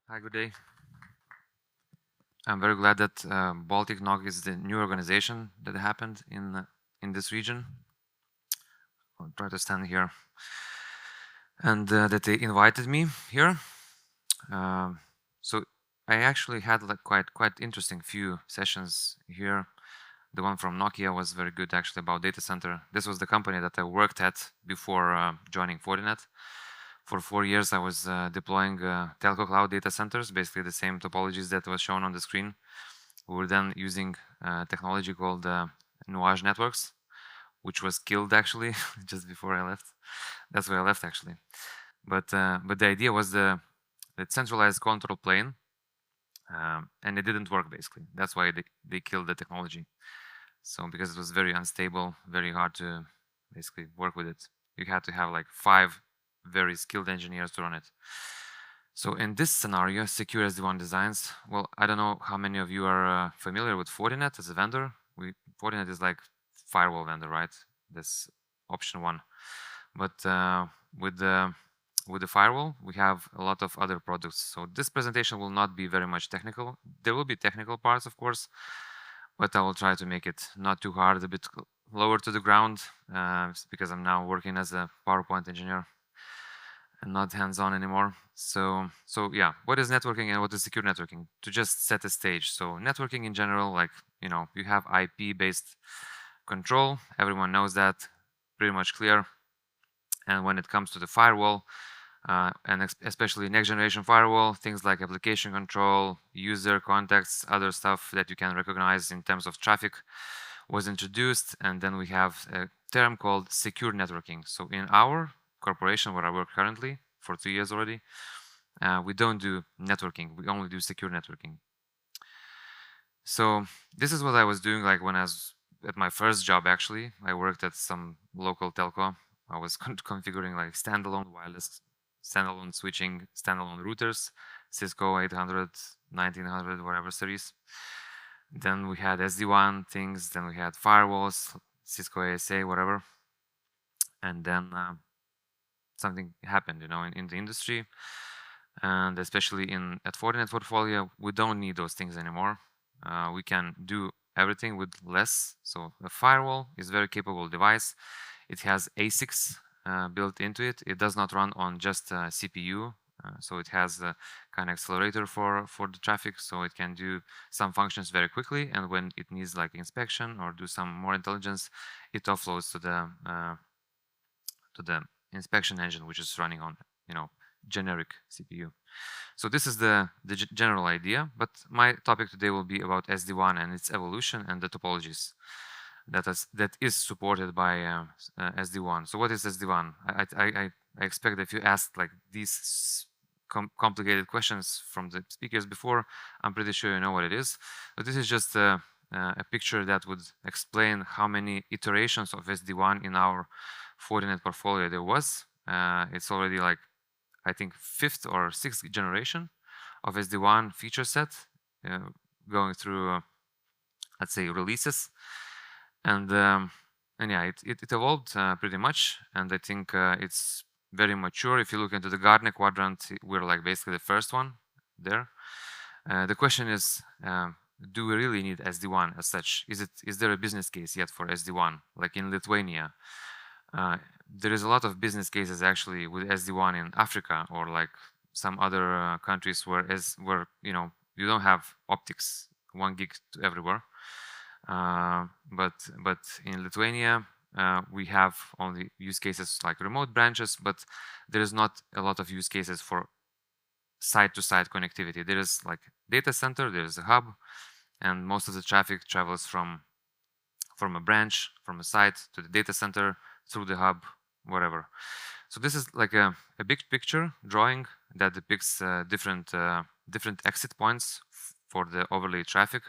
Hi, good day. I'm very glad that BalticNOG is the new organization that happened in this region. I'll try to stand here, and that they invited me here. So I actually had like quite interesting few sessions here. The one from Nokia was very good actually about data center. This was the company that I worked at before joining Fortinet. For 4 years, I was deploying telco cloud data centers, basically the same topologies that was shown on the screen. We were then using technology called nuage networks, which was killed actually just before I left. That's why I left actually. But the idea was the centralized control plane, and it didn't work basically. That's why they killed the technology. So because it was very unstable, very hard to basically work with it. You had to have like 5 very skilled engineers to run it. So in this scenario, secure SD-WAN designs, well, I don't know how many of you are familiar with Fortinet as a vendor. Fortinet is like firewall vendor, right? That's option 1. But with the firewall, we have a lot of other products. So this presentation will not be very much technical. There will be technical parts, of course, but I will try to make it not too hard, a bit lower to the ground, because I'm now working as a PowerPoint engineer and not hands-on anymore. So yeah, what is networking and what is secure networking? To just set a stage. So networking in general, like, you have IP-based control. Everyone knows that, pretty much clear. And when it comes to the firewall, and especially next generation firewall, things like application control, user contacts, other stuff that you can recognize in terms of traffic was introduced. And then we have a term called secure networking. So in our corporation where I work currently for 2 years already, we don't do networking, we only do secure networking. So this is what I was doing like when I was at my first job. Actually, I worked at some local telco. I was configuring like standalone wireless, standalone switching, standalone routers, Cisco 800, 1900, whatever series. Then we had SD-WAN things, then we had firewalls, Cisco ASA, whatever. And then something happened, in the industry, and especially at Fortinet portfolio, we don't need those things anymore. We can do everything with less. So a firewall is a very capable device. It has ASICs built into it. It does not run on just CPU. So it has a kind of accelerator for the traffic, so it can do some functions very quickly. And when it needs like inspection or do some more intelligence, it offloads to the inspection engine, which is running on generic CPU. So this is the general idea, but my topic today will be about SD-WAN and its evolution and the topologies that is supported by SD-WAN. So what is SD-WAN? I expect that if you asked like these complicated questions from the speakers before, I'm pretty sure you know what it is. But this is just a picture that would explain how many iterations of SD-WAN in our Fortinet portfolio there was. It's already like, I think, 5th or 6th generation of SD-WAN feature set, going through, let's say, releases. And yeah, it evolved pretty much, and I think it's very mature. If you look into the Gartner quadrant, we're like basically the first one there. The question is, do we really need SD-WAN as such? Is there a business case yet for SD-WAN? Like in Lithuania, there is a lot of business cases actually with SD-WAN in Africa or like some other countries where you don't have optics 1 gig to everywhere. But in Lithuania, we have only use cases like remote branches, but there is not a lot of use cases for side-to-side connectivity. There is like data center, there is a hub, and most of the traffic travels from a branch, from a site to the data center, through the hub, whatever. So this is like a big picture drawing that depicts different exit points for the overlay traffic.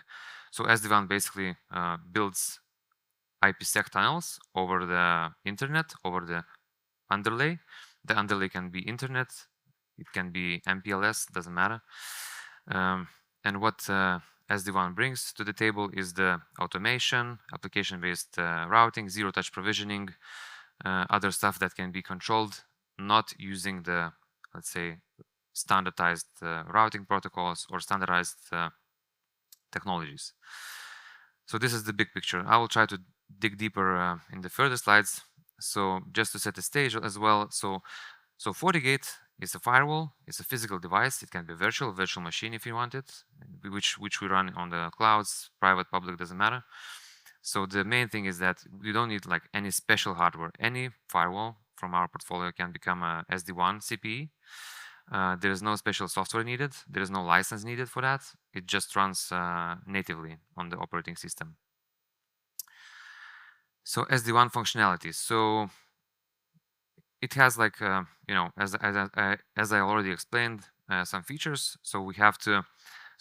So SD-WAN basically builds IPsec tunnels over the internet, over the underlay. The underlay can be internet, it can be MPLS, doesn't matter. And what SD-WAN brings to the table is the automation, application-based routing, zero-touch provisioning, other stuff that can be controlled, not using the, let's say, standardized routing protocols or standardized technologies. So this is the big picture. I will try to dig deeper in the further slides. So just to set the stage as well. So FortiGate is a firewall. It's a physical device. It can be virtual machine if you want it, which we run on the clouds, private, public, doesn't matter. So the main thing is that we don't need like any special hardware. Any firewall from our portfolio can become a SD-WAN CPE. There is no special software needed. There is no license needed for that. It just runs natively on the operating system. So SD-WAN functionality. So it has like, as I already explained, some features. So we have to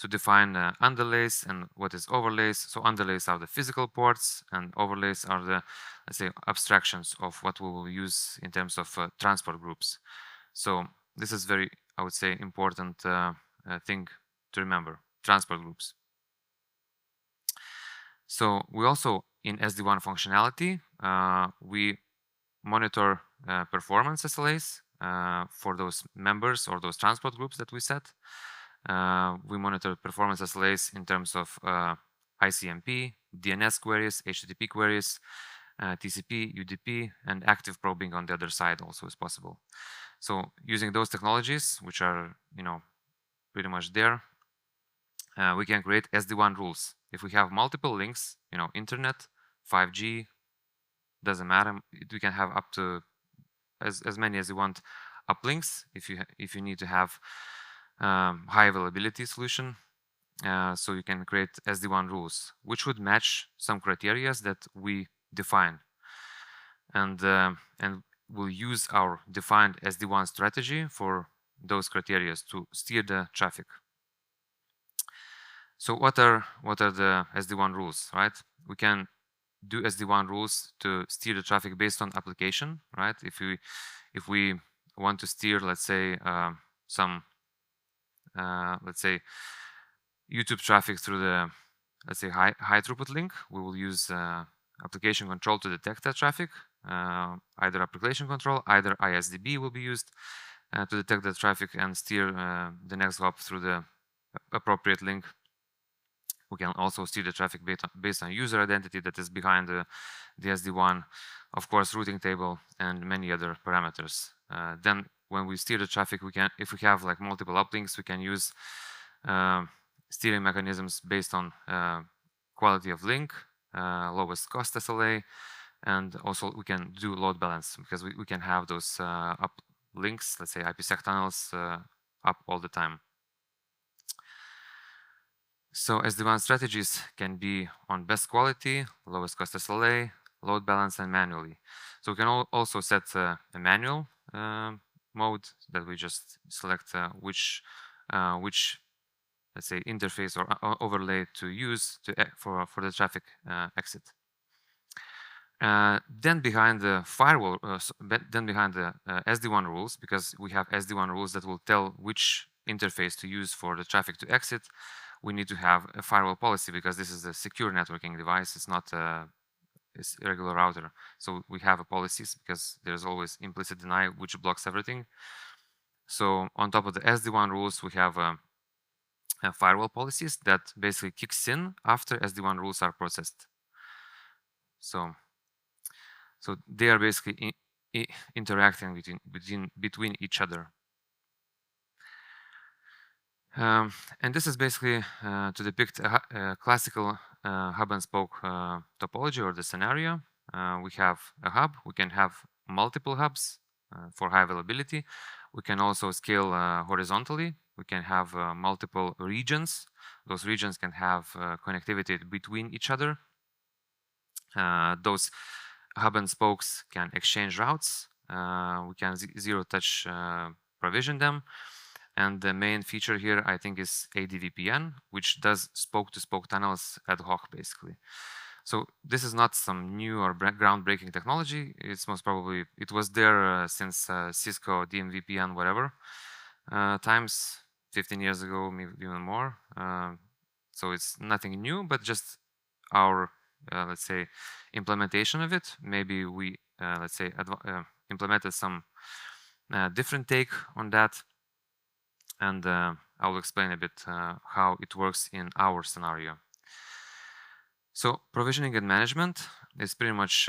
define underlays and what is overlays. So underlays are the physical ports, and overlays are the, let's say, abstractions of what we will use in terms of transport groups. So this is very, I would say, important thing to remember, transport groups. So we also, in SD-WAN functionality, we monitor performance SLAs for those members or those transport groups that we set. We monitor performance SLAs in terms of ICMP, DNS queries, HTTP queries, TCP, UDP, and active probing on the other side also is possible. So using those technologies, which are pretty much there, we can create SD-WAN rules. If we have multiple links, internet, 5G, doesn't matter. We can have up to as many as you want uplinks if you need to have high availability solution. So you can create SD-WAN rules, which would match some criteria that we define, and we'll use our defined SD-WAN strategy for those criteria to steer the traffic. So what are the SD-WAN rules, right? We can do SD-WAN rules to steer the traffic based on application, right? If we want to steer, let's say, let's say YouTube traffic through the, let's say, high throughput link, we will use application control to detect that traffic. Either application control, either ISDB will be used to detect the traffic and steer the next hop through the appropriate link. We can also steer the traffic based on user identity that is behind the SD-WAN, of course, routing table, and many other parameters. Then when we steer the traffic, we can, if we have like multiple uplinks, we can use steering mechanisms based on quality of link, lowest cost SLA, and also we can do load balance because we can have those up links, let's say IPsec tunnels, up all the time. So SD-WAN strategies can be on best quality, lowest cost SLA, load balance, and manually. So we can also set a manual mode that we just select which let's say interface or overlay to use for the traffic exit. Then behind the firewall, then behind the SD-WAN rules, because we have SD-WAN rules that will tell which interface to use for the traffic to exit, we need to have a firewall policy because this is a secure networking device. It's not a regular router. So we have a policies because there's always implicit deny, which blocks everything. So on top of the SD-WAN rules, we have firewall policies that basically kicks in after SD-WAN rules are processed. So they are basically interacting between each other. And this is basically to depict a classical hub and spoke topology or the scenario. We have a hub. We can have multiple hubs for high availability. We can also scale horizontally. We can have multiple regions. Those regions can have connectivity between each other. Those hub and spokes can exchange routes. We can zero-touch provision them. And the main feature here, I think, is ADVPN, which does spoke-to-spoke tunnels ad hoc, basically. So this is not some new or groundbreaking technology. It's most probably, it was there since Cisco DMVPN, whatever, times 15 years ago, maybe even more. So it's nothing new, but just our, let's say, implementation of it. Maybe we, let's say, implemented some different take on that. And I will explain a bit how it works in our scenario. So provisioning and management is pretty much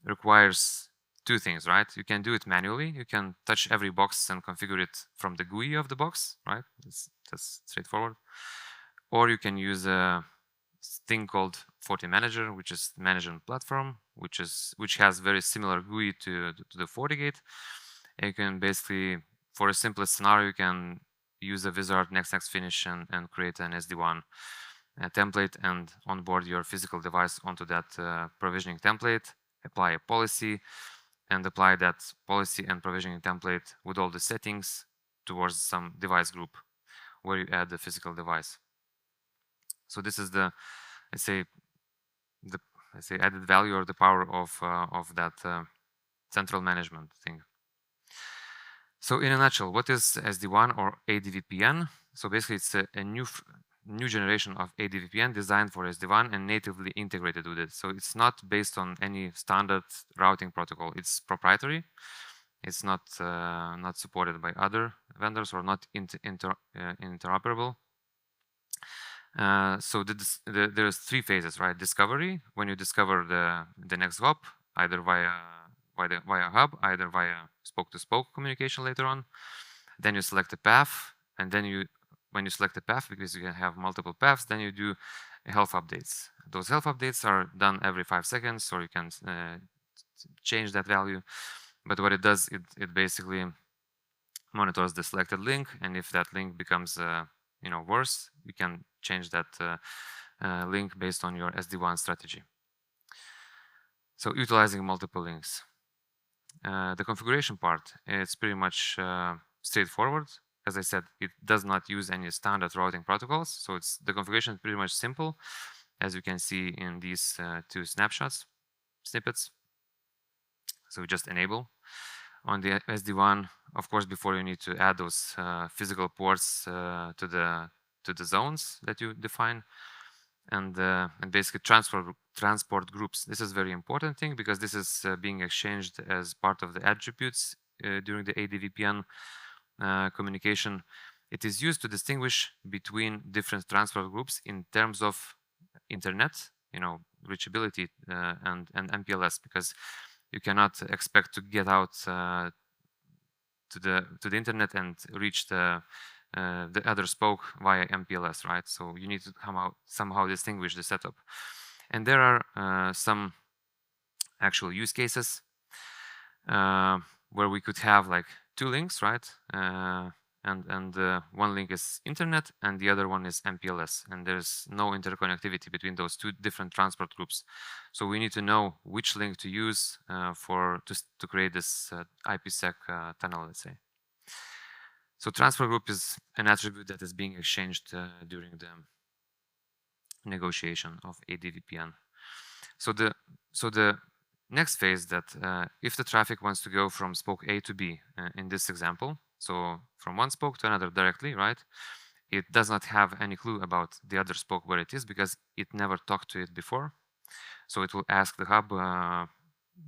requires two things, right? You can do it manually. You can touch every box and configure it from the GUI of the box, right? That's straightforward. Or you can use a thing called FortiManager, which is management platform, which has very similar GUI to the FortiGate. And you can basically, for a simplest scenario, you can use a wizard next finish and create an SD-WAN template and onboard your physical device onto that provisioning template, apply a policy, and apply that policy and provisioning template with all the settings towards some device group where you add the physical device. So this is the, let's say added value or the power of that central management thing. So in a nutshell, what is SD-WAN or ADVPN? So basically it's a new generation of ADVPN designed for SD-WAN and natively integrated with it. So it's not based on any standard routing protocol. It's proprietary. It's not supported by other vendors or not interoperable. So there's three phases, right? Discovery, when you discover the next hop, either via hub, either via spoke-to-spoke communication later on. Then you select a path, and then when you select a path, because you can have multiple paths, then you do health updates. Those health updates are done every 5 seconds, or you can change that value. But what it does, it basically monitors the selected link, and if that link becomes worse, you can change that link based on your SD-WAN strategy. So utilizing multiple links. The configuration part, it's pretty much straightforward. As I said, it does not use any standard routing protocols, so the configuration is pretty much simple, as you can see in these two snippets. So we just enable. On the SD-WAN, of course, before you need to add those physical ports to the zones that you define, and basically transport groups. This is a very important thing because this is being exchanged as part of the attributes during the ADVPN communication. It is used to distinguish between different transport groups in terms of internet, reachability and MPLS, because you cannot expect to get out to the internet and reach the other spoke via MPLS, right? So you need to somehow distinguish the setup. And there are some actual use cases where we could have like two links, right? And one link is internet and the other one is MPLS, and there's no interconnectivity between those two different transport groups. So we need to know which link to use to create this IPsec tunnel, let's say. So transfer group is an attribute that is being exchanged during the negotiation of ADVPN. So the next phase, that if the traffic wants to go from spoke A to B in this example, so from one spoke to another directly, right? It does not have any clue about the other spoke where it is because it never talked to it before. So it will ask the hub,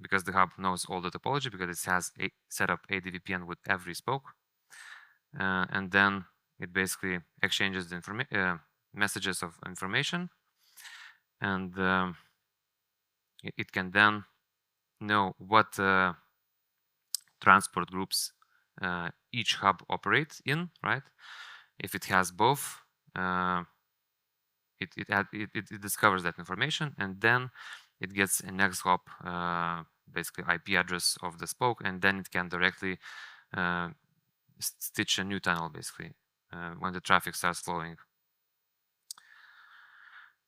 because the hub knows all the topology because it has set up ADVPN with every spoke. And then it basically exchanges the messages of information, and it can then know what transport groups each hub operates in, right? If it has both, it discovers that information, and then it gets a next hop, basically IP address of the spoke, and then it can directly stitch a new tunnel, basically, when the traffic starts flowing.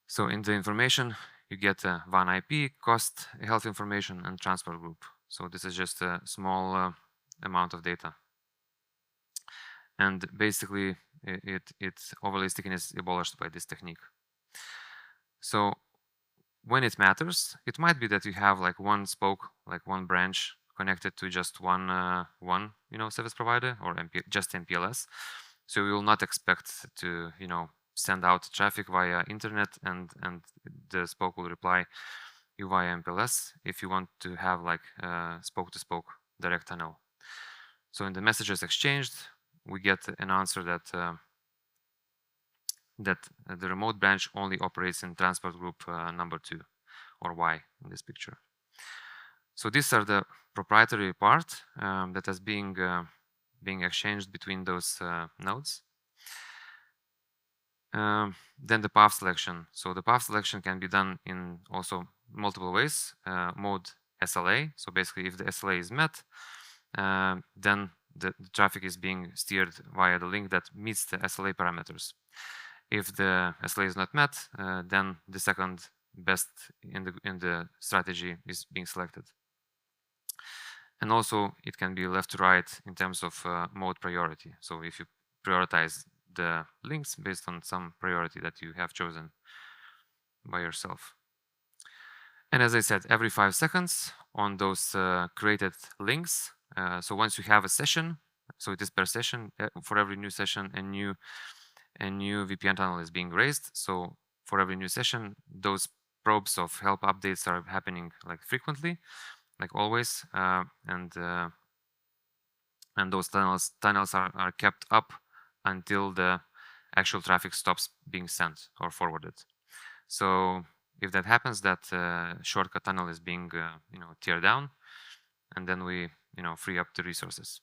So in the information, you get a WAN IP, cost, health information, and transport group. So this is just a small amount of data. And basically, its overlay stickiness is abolished by this technique. So when it matters, it might be that you have like one spoke, like one branch connected to just one service provider or just MPLS. So we will not expect to send out traffic via internet and the spoke will reply you via MPLS if you want to have like spoke to spoke direct tunnel. So in the messages exchanged, we get an answer that the remote branch only operates in transport group number 2, or Y in this picture. So these are the proprietary part that is being exchanged between those nodes. Then the path selection. So the path selection can be done in also multiple ways. Mode SLA. So basically, if the SLA is met, then the traffic is being steered via the link that meets the SLA parameters. If the SLA is not met, then the second best in the strategy is being selected. And also, it can be left to right in terms of mode priority. So if you prioritize the links based on some priority that you have chosen by yourself. And as I said, every 5 seconds on those created links. So once you have a session, so it is per session, for every new session, a new VPN tunnel is being raised. So for every new session, those probes of help updates are happening like frequently, like always, and those tunnels are kept up until the actual traffic stops being sent or forwarded. So if that happens, that shortcut tunnel is being teared down, and then we free up the resources.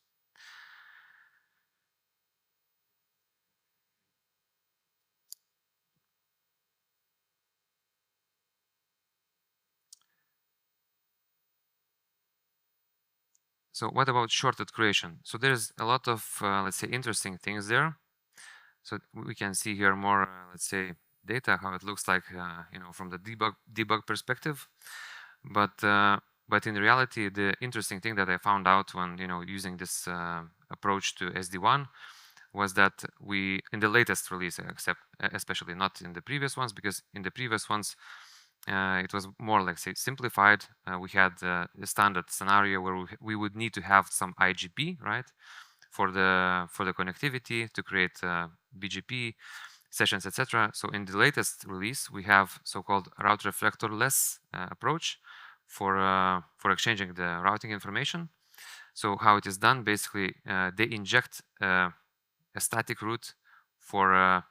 So what about shortcut creation? So there's a lot of let's say interesting things there. So we can see here more let's say data, how it looks like from the debug perspective. But in reality, the interesting thing that I found out when using this approach to SD-WAN was that we, in the latest release, especially not in the previous ones, because in the previous ones it was more like say simplified. We had a standard scenario where we would need to have some IGP, right, for the connectivity to create BGP sessions, etc. So in the latest release, we have so-called route reflectorless approach for exchanging the routing information. So how it is done, basically, they inject a static route for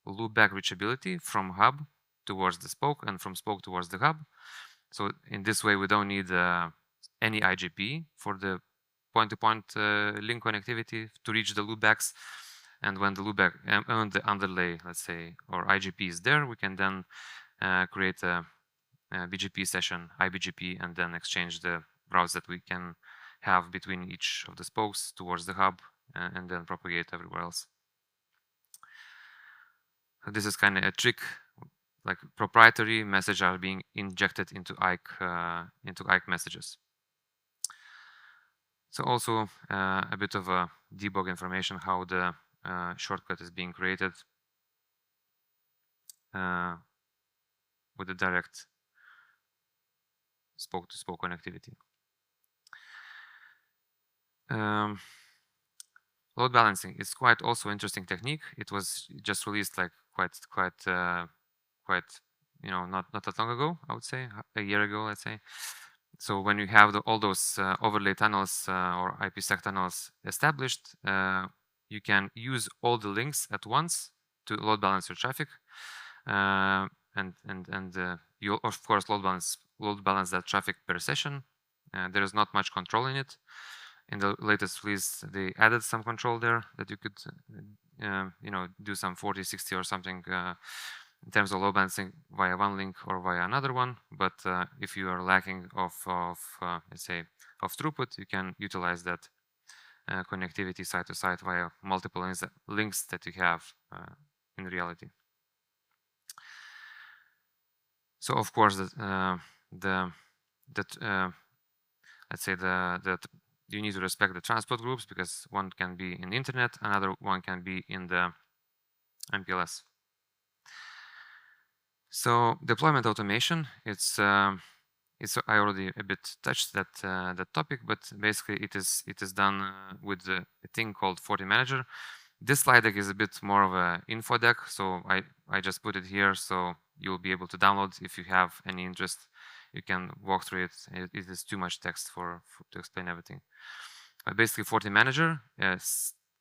loopback reachability from hub towards the spoke and from spoke towards the hub. So in this way, we don't need any IGP for the point-to-point link connectivity to reach the loopbacks. And when the loopback and the underlay, let's say, or IGP is there, we can then create a BGP session, IBGP, and then exchange the routes that we can have between each of the spokes towards the hub, and then propagate everywhere else. So this is kind of a trick, like proprietary messages are being injected into IKE messages. So also a bit of a debug information how the shortcut is being created with the direct spoke-to-spoke connectivity. Load balancing is quite also interesting technique. It was just released like quite not that long ago, I would say, a year ago, let's say. So when you have all those overlay tunnels or IPsec tunnels established, you can use all the links at once to load balance your traffic, and you of course load balance that traffic per session. There is not much control in it. In the latest release, they added some control there that you could do some 40-60 or something in terms of load balancing via one link or via another one. But if you are lacking of let's say of throughput, you can utilize that connectivity side to side via multiple links that you have in reality. So of course let's say that you need to respect the transport groups, because one can be in the internet, another one can be in the MPLS. So deployment automation, it's I already a bit touched that topic, but basically it is done with a thing called FortiManager. This slide deck is a bit more of an info deck, so I just put it here so you'll be able to download if you have any interest. You can walk through it. It is too much text to explain everything. But basically, FortiManager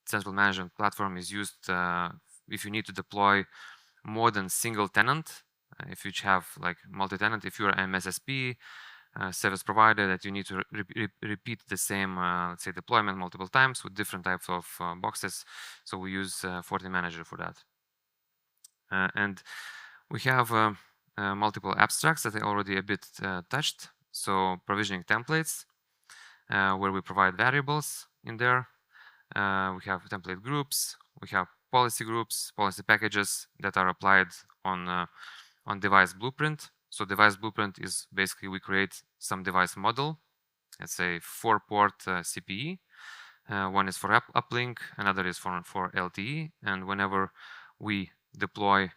central management platform is used if you need to deploy more than single tenant. If you have like multi-tenant, if you're an MSSP service provider that you need to repeat the same, let's say, deployment multiple times with different types of boxes. So we use FortiManager for that. And we have multiple abstracts that I already a bit touched. So provisioning templates, where we provide variables in there. We have template groups. We have policy groups, policy packages that are applied on device blueprint. So device blueprint is basically we create some device model. Let's say 4-port CPE. One is for uplink, another is for LTE. And whenever we deploy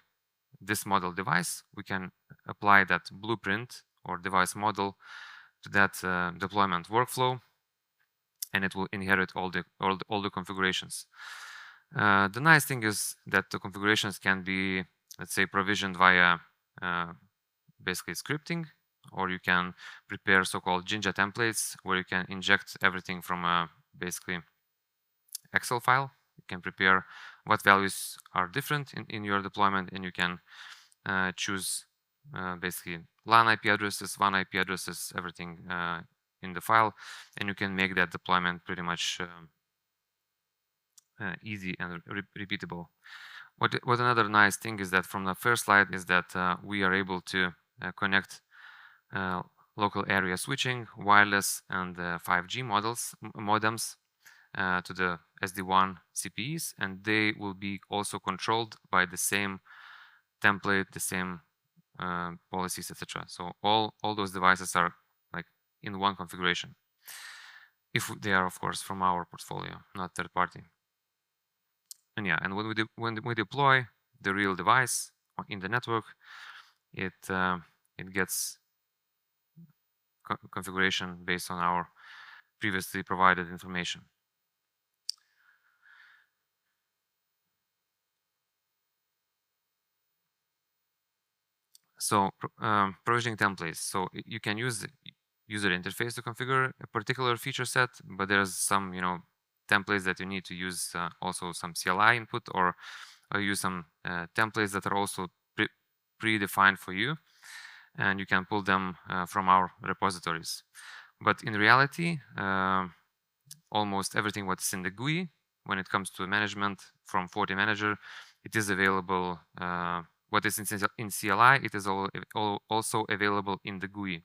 this model device, we can apply that blueprint or device model to that deployment workflow, and it will inherit all the configurations. The nice thing is that the configurations can be, let's say, provisioned via basically scripting, or you can prepare so-called Jinja templates where you can inject everything from a basically Excel file. You can prepare what values are different in your deployment, and you can choose basically LAN IP addresses, WAN IP addresses, everything in the file, and you can make that deployment pretty much easy and repeatable. What another nice thing is that from the first slide is that we are able to connect local area switching, wireless, and 5G modems to the SD-WAN CPEs, and they will be also controlled by the same template, the same policies, etc. So all those devices are like in one configuration, if they are, of course, from our portfolio, not third party. And yeah, and when we deploy the real device in the network, it gets configuration based on our previously provided information. So provisioning templates. So you can use the user interface to configure a particular feature set, but there's some templates that you need to use also some CLI input, or use some templates that are also predefined for you, and you can pull them from our repositories. But in reality, almost everything what's in the GUI, when it comes to management from FortiManager, it is available. What is in CLI, it is also available in the GUI.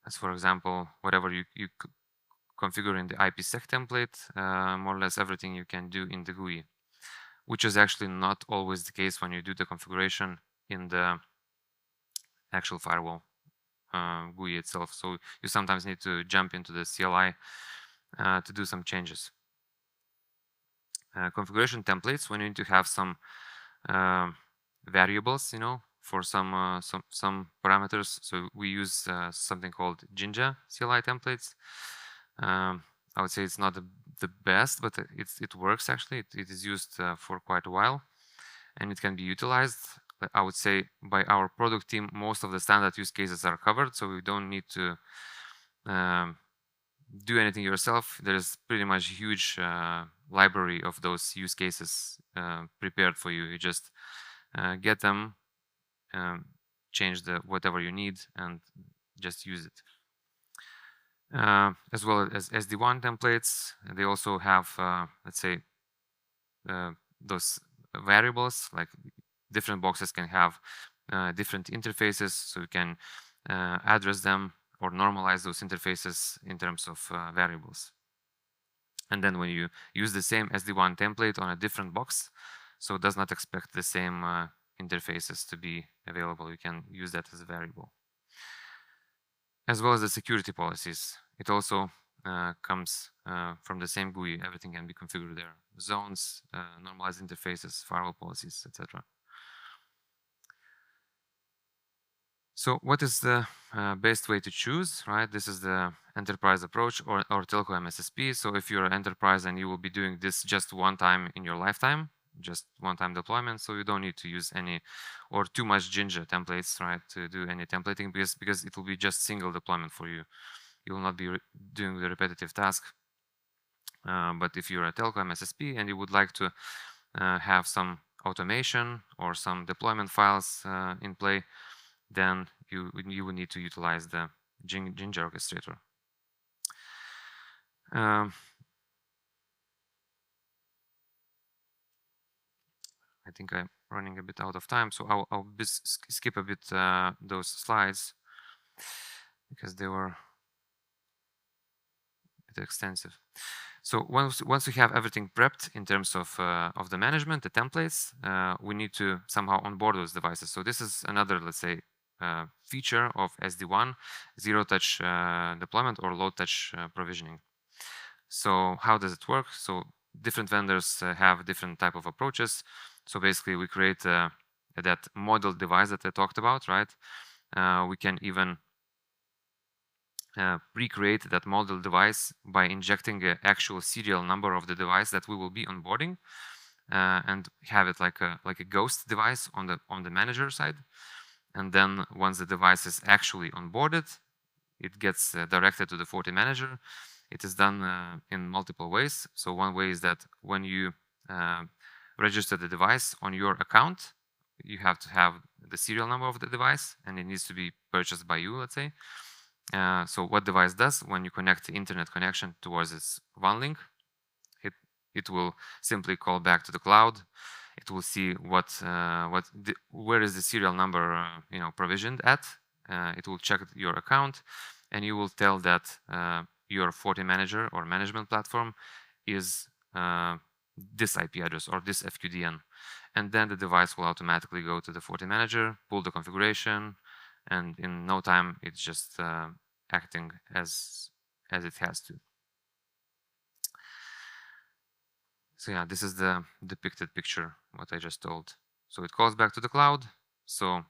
As for example, whatever you configure in the IPsec template, more or less everything you can do in the GUI, which is actually not always the case when you do the configuration in the actual firewall GUI itself. So you sometimes need to jump into the CLI to do some changes. Configuration templates, when you need to have some variables, for some parameters. So we use something called Jinja CLI templates. I would say it's not the best, but it works actually. It is used for quite a while, and it can be utilized. I would say by our product team, most of the standard use cases are covered, so we don't need to do anything yourself. There is pretty much a huge library of those use cases prepared for you. You just get them, change whatever you need, and just use it. As well as SD-WAN templates, they also have, let's say, those variables. Like different boxes can have different interfaces, so you can address them or normalize those interfaces in terms of variables. And then when you use the same SD-WAN template on a different box, so it does not expect the same interfaces to be available, you can use that as a variable. As well as the security policies. It also comes from the same GUI. Everything can be configured there. Zones, normalized interfaces, firewall policies, etc. So what is the best way to choose, right? This is the enterprise approach or telco MSSP. So if you're an enterprise and you will be doing this just one time in your lifetime, just one-time deployment, so you don't need to use any or too much Jinja templates, right, to do any templating, because it will be just single deployment for you. You will not be doing the repetitive task. But if you're a telco MSSP and you would like to have some automation or some deployment files in play, then you would need to utilize the Ginger orchestrator. I think I'm running a bit out of time, so I'll skip a bit those slides because they were a bit extensive. So once we have everything prepped in terms of the management, the templates, we need to somehow onboard those devices. So this is another, let's say, feature of SD-WAN, zero-touch deployment or low-touch provisioning. So how does it work? So different vendors have different type of approaches. So basically, we create that model device that I talked about, right? We can even recreate that model device by injecting an actual serial number of the device that we will be onboarding, and have it like a ghost device on the manager side. And then once the device is actually onboarded, it gets directed to the Forti manager. It is done in multiple ways. So one way is that when you register the device on your account, you have to have the serial number of the device, and it needs to be purchased by you, let's say. So what device does when you connect the internet connection towards its WAN link, it will simply call back to the cloud. It will see where is the serial number provisioned at. It will check your account, and you will tell that your Forti manager or management platform is this IP address or this FQDN, and then the device will automatically go to the Forti manager, pull the configuration, and in no time it's just acting as it has to. So yeah, this is the depicted picture, what I just told. So it calls back to the cloud. So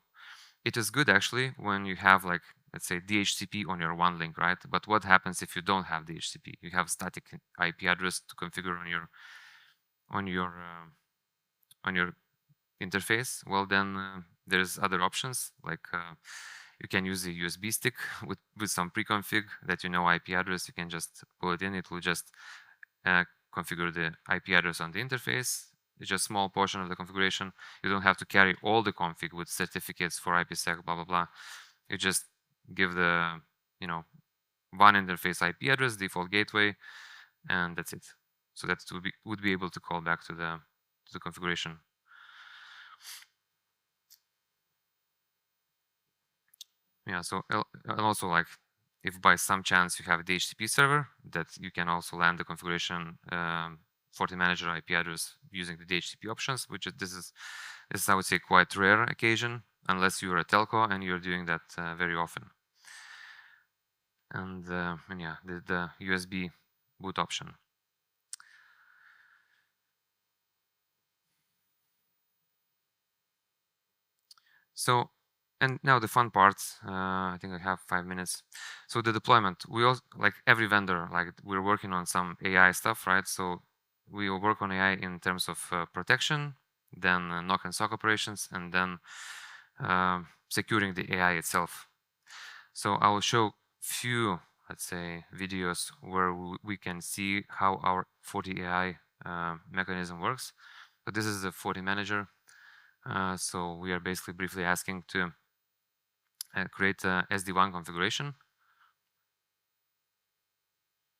it is good actually when you have, like, let's say DHCP on your WAN link, right? But what happens if you don't have DHCP? You have static IP address to configure on your interface. Well, then there's other options, like you can use a USB stick with some pre-config that IP address. You can just pull it in. It will just configure the IP address on the interface. It's just a small portion of the configuration. You don't have to carry all the config with certificates for IPsec, blah, blah, blah. You just give the, WAN interface IP address, default gateway, and that's it. So that would be able to call back to the configuration. Yeah, so and also, like, if by some chance you have a DHCP server, that you can also land the configuration for the manager IP address using the DHCP options, which this is I would say quite rare occasion, unless you're a telco and you're doing that very often. And yeah, the USB boot option. So, and now the fun part, I think I have 5 minutes. So the deployment, we also, like every vendor, like we're working on some AI stuff, right? So we will work on AI in terms of protection, then knock and sock operations, and then securing the AI itself. So I will show few, let's say, videos where we can see how our Forti AI mechanism works. So this is the Forti manager. So we are basically briefly asking to create a SD-WAN configuration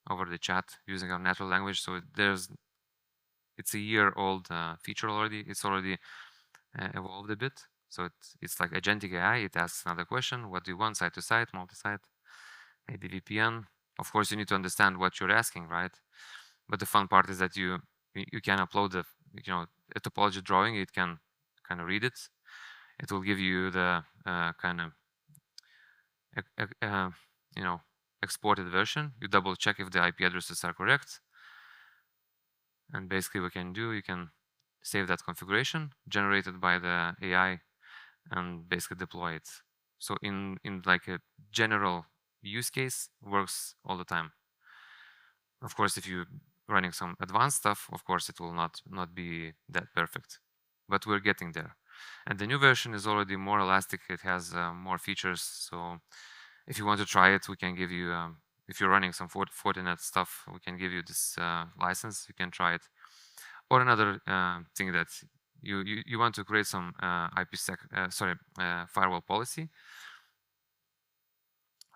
over the chat using our natural language. So it's a year-old feature already. It's already evolved a bit. So it's like agentic AI. It asks another question: what do you want, site to site, multi-site, maybe VPN? Of course, you need to understand what you're asking, right? But the fun part is that you can upload a topology drawing. It can kind of read it. It will give you the kind of exported version. You double check if the IP addresses are correct, and basically what you can save that configuration generated by the AI and basically deploy it. So in like a general use case, works all the time. Of course, if you're running some advanced stuff, of course it will not be that perfect, but we're getting there. And the new version is already more elastic. It has more features. So if you want to try it, we can give you if you're running some Fortinet stuff, we can give you this license. You can try it. Or another thing that you want to create some IPsec, firewall policy.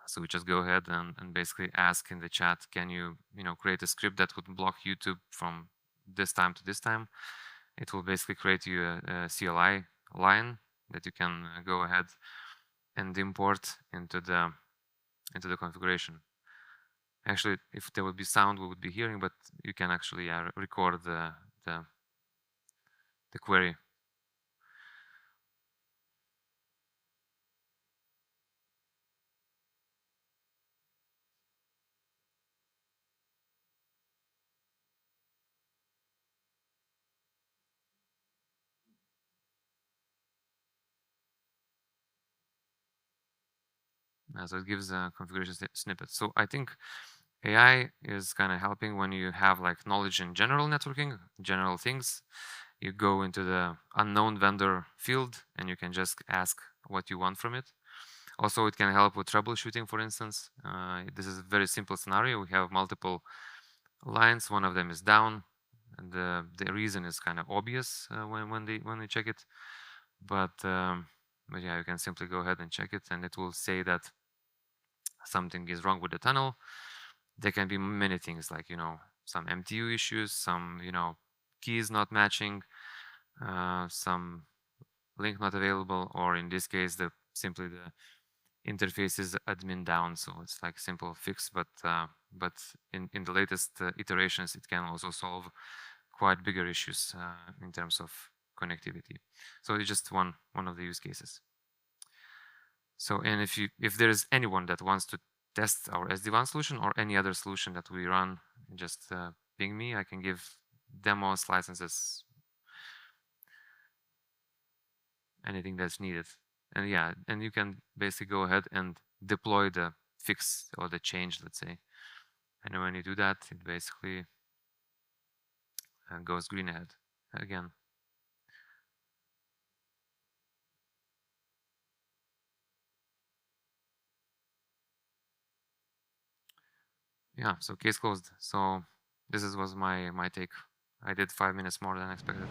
So we just go ahead and basically ask in the chat, can you create a script that would block YouTube from this time to this time? It will basically create you a CLI line that you can go ahead and import into the configuration. Actually, if there would be sound, we would be hearing, but you can actually record the query. So it gives a configuration snippet. So I think AI is kind of helping when you have like knowledge in general networking, general things. You go into the unknown vendor field and you can just ask what you want from it. Also, it can help with troubleshooting, for instance. This is a very simple scenario. We have multiple lines. One of them is down, and the reason is kind of obvious when we check it. But yeah, you can simply go ahead and check it, and it will say that something is wrong with the tunnel. There can be many things like some MTU issues, some keys not matching, some link not available, or in this case simply the interface is admin down, so it's like simple fix. But in the latest iterations, it can also solve quite bigger issues in terms of connectivity. So it's just one of the use cases. So, and if there is anyone that wants to test our SD-WAN solution or any other solution that we run, just ping me. I can give demos, licenses, anything that's needed. And yeah, and you can basically go ahead and deploy the fix or the change, let's say. And when you do that, it basically goes green ahead again. Yeah, so case closed. So this was my take. I did 5 minutes more than expected.